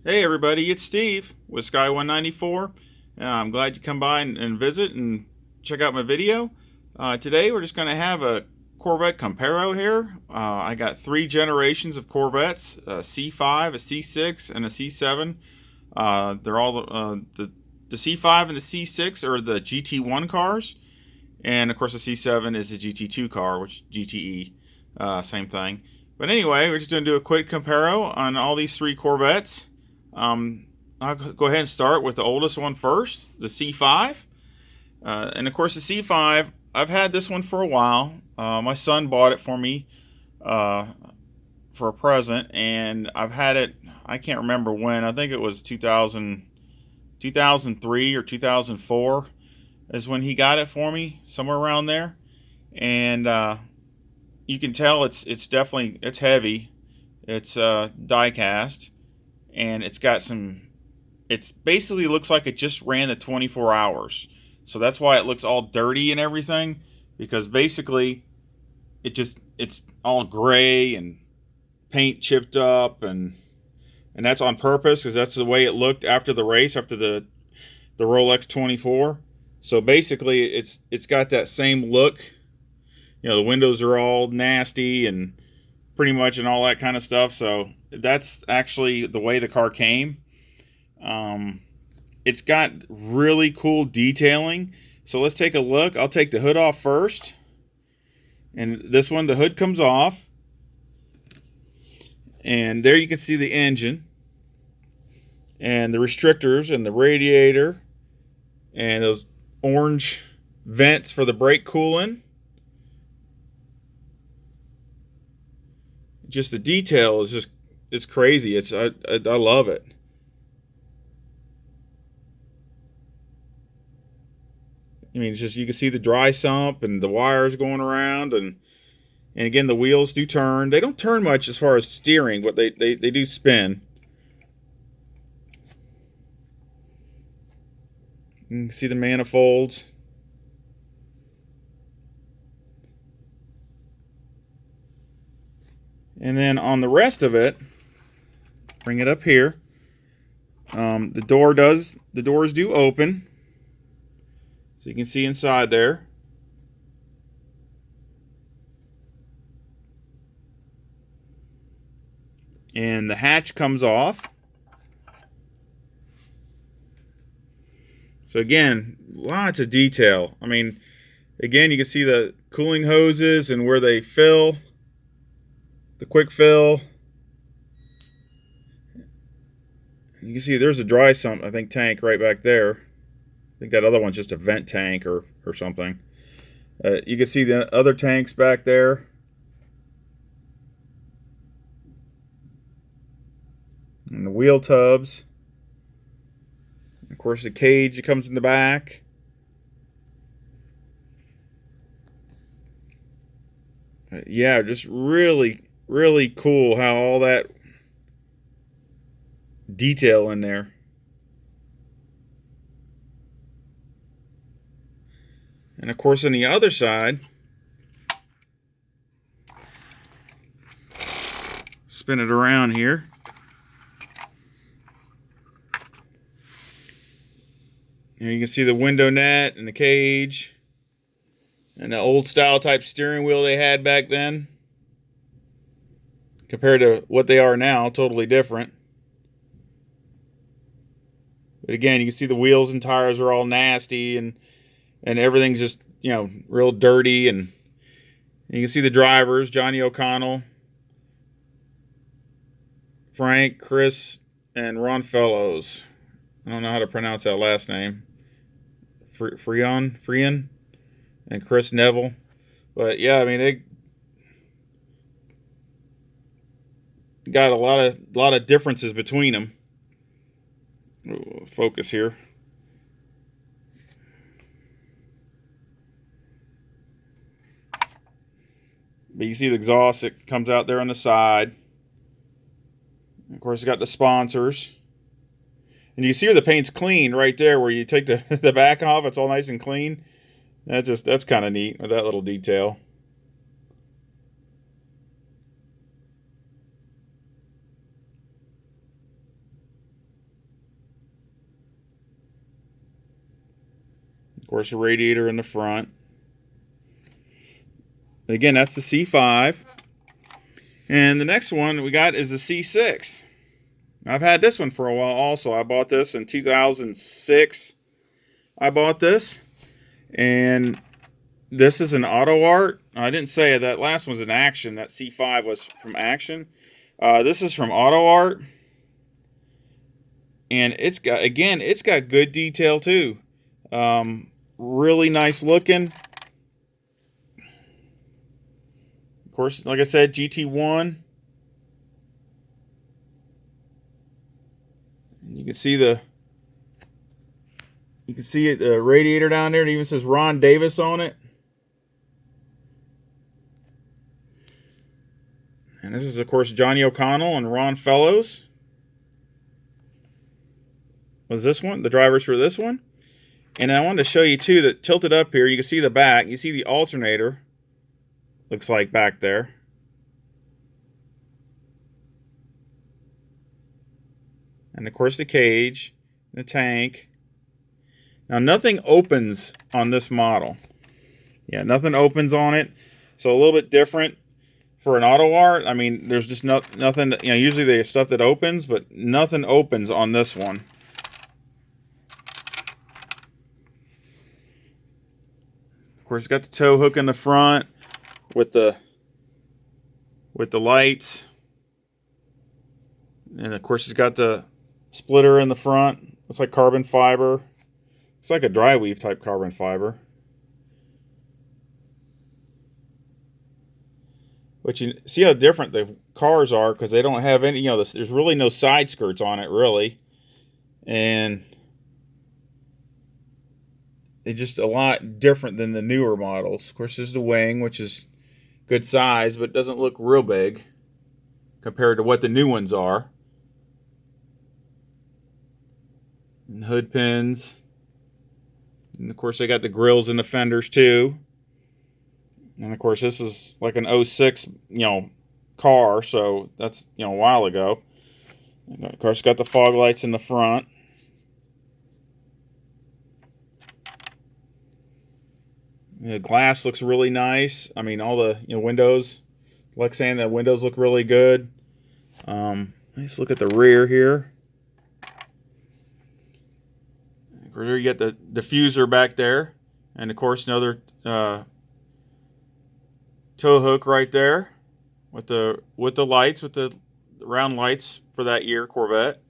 Hey everybody, it's Steve with Sky 194. I'm glad you come by and visit and check out my video. Today we're just going to have a Corvette comparo here. I got three generations of Corvettes, a C5, a C6, and a C7. They're all the C5 and the C6 are the GT1 cars, and of course the C7 is a GT2 car, which GTE, same thing. But anyway, we're just going to do a quick comparo on all these three Corvettes. I'll go ahead and start with the oldest one first, the C5. And of course, the C5, I've had this one for a while. My son bought it for me for a present, and I've had it, I can't remember when. I think it was 2003 or 2004 is when he got it for me, somewhere around there. And you can tell it's definitely, it's heavy. It's die cast, and it's got some, it's basically looks like it just ran the 24 hours. So that's why it looks all dirty and everything, because basically it's all gray and paint chipped up, and that's on purpose because that's the way it looked after the race, after the Rolex 24. So basically it's got that same look. You know, the windows are all nasty and pretty much and all that kind of stuff. So that's actually the way the car came. It's got really cool detailing. So let's take a look. I'll take the hood off first. And this one, the hood comes off. And there you can see the engine. And the restrictors and the radiator. And those orange vents for the brake cooling. Just the detail is it's crazy. I love it. I mean, it's just, you can see the dry sump and the wires going around, and again, the wheels do turn. They don't turn much as far as steering, but they do spin. You can see the manifolds. And then on the rest of it, bring it up here. The doors do open, so you can see inside there. And the hatch comes off. So again, lots of detail. I mean, again, you can see the cooling hoses and where they fill, the quick fill. You can see there's a dry sump, I think, tank right back there. I think that other one's just a vent tank or something. You can see the other tanks back there. And the wheel tubs. Of course, the cage comes in the back. Yeah, just really, really cool how all that detail in there. And of course, on the other side, spin it around here. And you can see the window net and the cage and the old style type steering wheel they had back then compared to what they are now, totally different. But again, you can see the wheels and tires are all nasty, and everything's just, you know, real dirty. And you can see the drivers, Johnny O'Connell, Frank, Chris, and Ron Fellows. I don't know how to pronounce that last name. Freon, and Chris Neville. But yeah, I mean, they got a lot of differences between them. Focus here. But you see the exhaust that comes out there on the side. Of course, it's got the sponsors. And you see where the paint's clean right there, where you take the back off, it's all nice and clean. That's kind of neat with that little detail. course, a radiator in the front. Again, that's the C5. And the next one we got is the C6. I've had this one for a while also. I bought this in 2006. I bought this. And this is an auto art. I didn't say it. That last one's an Action. That C5 was from Action. This is from auto art. And it's got good detail too. Really nice looking. Of course, like I said, GT1. You can see the radiator down there. It even says Ron Davis on it. And this is, of course, Johnny O'Connell and Ron Fellows. Was this one? The drivers for this one. And I wanted to show you, too, that tilted up here, you can see the back. You see the alternator. Looks like back there. And, of course, the cage, the tank. Now, nothing opens on this model. Yeah, nothing opens on it. So, a little bit different for an auto art. I mean, there's just nothing, you know, usually they have stuff that opens, but nothing opens on this one. Of course, it's got the tow hook in the front with the lights. And, of course, it's got the splitter in the front. Looks like carbon fiber. It's like a dry weave type carbon fiber. But you see how different the cars are because they don't have any, you know, there's really no side skirts on it, really. And it's just a lot different than the newer models. Of course, there's the wing, which is good size, but doesn't look real big compared to what the new ones are. And hood pins. And, of course, they got the grills and the fenders, too. And, of course, this is like an 06, you know, car, so that's, you know, a while ago. And, of course, got the fog lights in the front. The glass looks really nice. I mean, all the, you know, windows, like saying the windows look really good. Let's look at the rear here. Here you get the diffuser back there, and of course another tow hook right there with the lights, with the round lights for that year Corvette.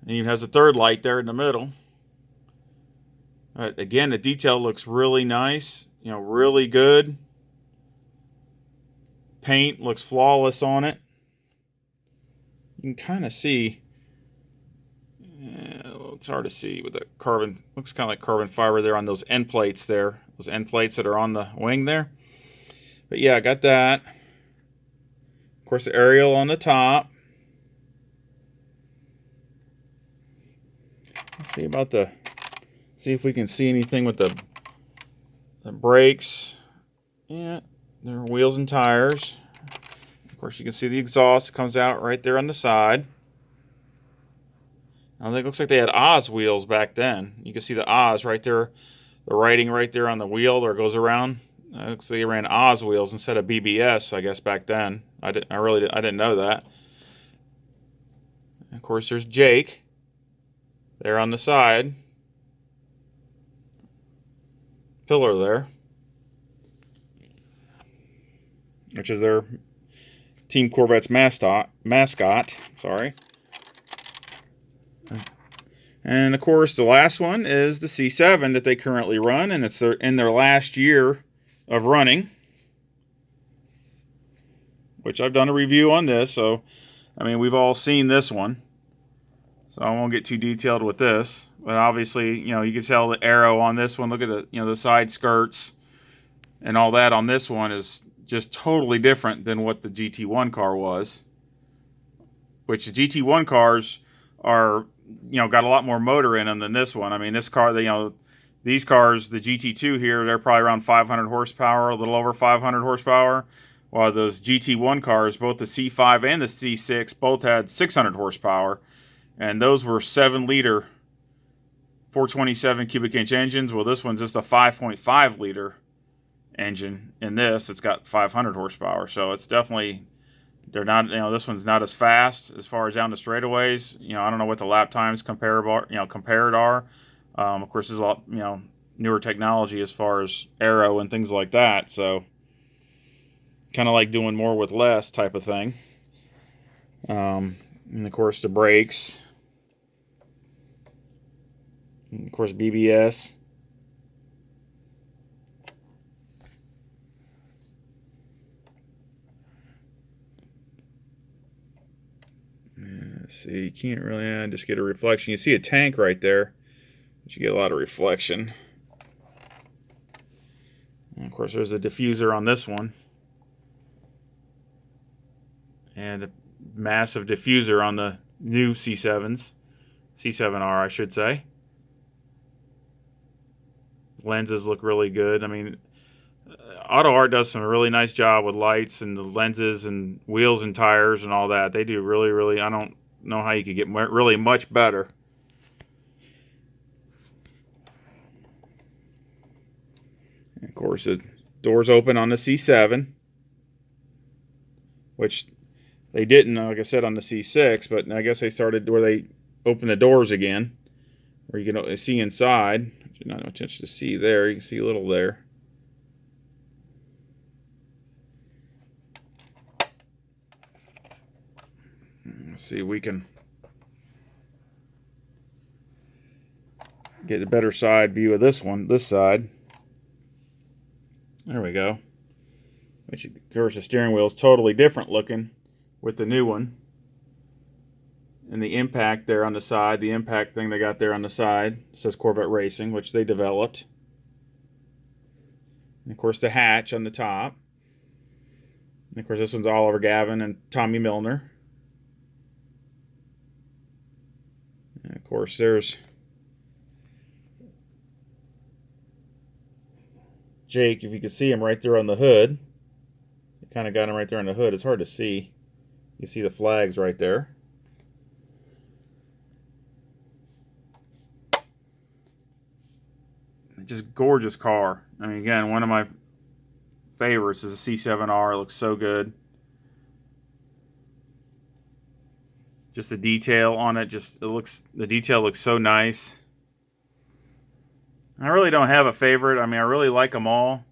And even has a third light there in the middle. Again, the detail looks really nice, you know, really good. Paint looks flawless on it. You can kind of see. It's hard to see with the carbon. Looks kind of like carbon fiber there on those end plates there. Those end plates that are on the wing there. But yeah, I got that. Of course, the aerial on the top. Let's see about the. See if we can see anything with the brakes. Yeah, there are wheels and tires. Of course, you can see the exhaust comes out right there on the side. I think it looks like they had Oz wheels back then. You can see the Oz right there, the writing right there on the wheel where it goes around. It looks like they ran Oz wheels instead of BBS, I guess, back then. I didn't know that. And of course, there's Jake there on the side. Pillar there, which is their Team Corvette's mascot. Sorry. And of course, the last one is the C7 that they currently run, and it's in their last year of running, which I've done a review on this. So, I mean, we've all seen this one, so I won't get too detailed with this. But obviously, you know, you can tell the arrow on this one. Look at the, you know, the side skirts and all that on this one is just totally different than what the GT1 car was. Which the GT1 cars are, you know, got a lot more motor in them than this one. I mean, this car, you know, these cars, the GT2 here, they're probably around 500 horsepower, a little over 500 horsepower. While those GT1 cars, both the C5 and the C6, both had 600 horsepower. And those were 7-liter 427 cubic inch engines. Well, this one's just a 5.5 liter engine. In this, it's got 500 horsepower. So it's definitely, they're not, this one's not as fast as far as down the straightaways. I don't know what the lap times compared are. Of course, there's a lot, newer technology as far as aero and things like that. So kind of like doing more with less type of thing. And of course the brakes. And of course BBS. Let's see, you can't really just get a reflection. You see a tank right there, but you get a lot of reflection. And of course there's a diffuser on this one. And a massive diffuser on the new C7s. C7R, I should say. Lenses look really good. I mean, Auto Art does some really nice job with lights and the lenses and wheels and tires and all that. They do really, really, I don't know how you could get really much better. And of course, the doors open on the C7, which they didn't, like I said, on the C6, but I guess they started where they open the doors again, where you can see inside. Not much to see there. You can see a little there. Let's see if we can get a better side view of this side. There we go. Which, of course, the steering wheel is totally different looking with the new one. And the impact there on the side, the impact thing they got there on the side, says Corvette Racing, which they developed. And of course the hatch on the top. And of course this one's Oliver Gavin and Tommy Milner. And of course there's Jake, if you can see him right there on the hood. You kind of got him right there on the hood. It's hard to see. You see the flags right there. Just gorgeous car. I mean, again, one of my favorites is a C7R. It looks so good. Just the detail on it, the detail looks so nice. I really don't have a favorite. I mean, I really like them all.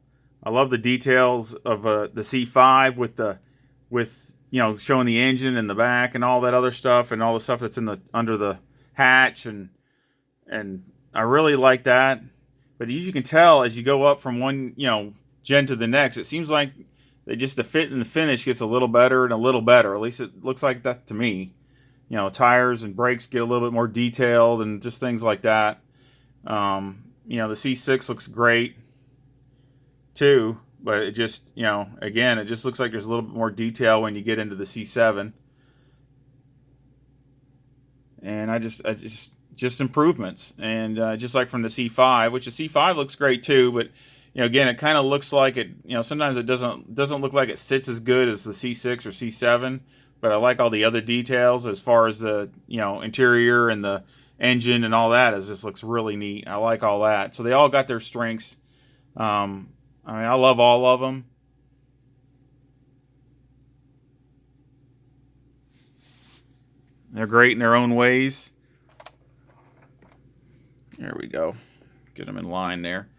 I love the details of the C5 with showing the engine in the back and all that other stuff and all the stuff that's under the hatch and I really like that. But as you can tell, as you go up from one, gen to the next, it seems like the fit and the finish gets a little better and a little better. At least it looks like that to me. Tires and brakes get a little bit more detailed and just things like that. The C6 looks great too, but it just, again, it just looks like there's a little bit more detail when you get into the C7. And just improvements, and just like from the C5, which the C5 looks great too, but again, it kind of looks like it. Sometimes it doesn't look like it sits as good as the C6 or C7, but I like all the other details as far as the interior and the engine and all that. It just looks really neat. I like all that. So they all got their strengths. I mean, I love all of them. They're great in their own ways. There we go. Get them in line there.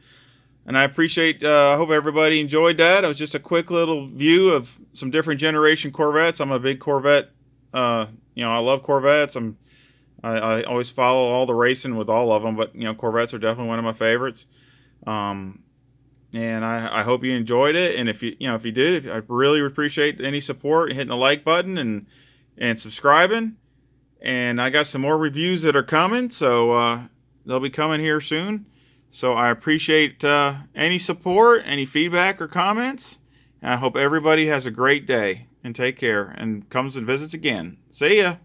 And I appreciate, I hope everybody enjoyed that. It was just a quick little view of some different generation Corvettes. I'm a big Corvette, I love Corvettes. I always follow all the racing with all of them, but, Corvettes are definitely one of my favorites. And I hope you enjoyed it. And if you did, I really appreciate any support, hitting the like button and subscribing. And I got some more reviews that are coming, so they'll be coming here soon. So I appreciate any support, any feedback or comments. And I hope everybody has a great day and take care and comes and visits again. See ya.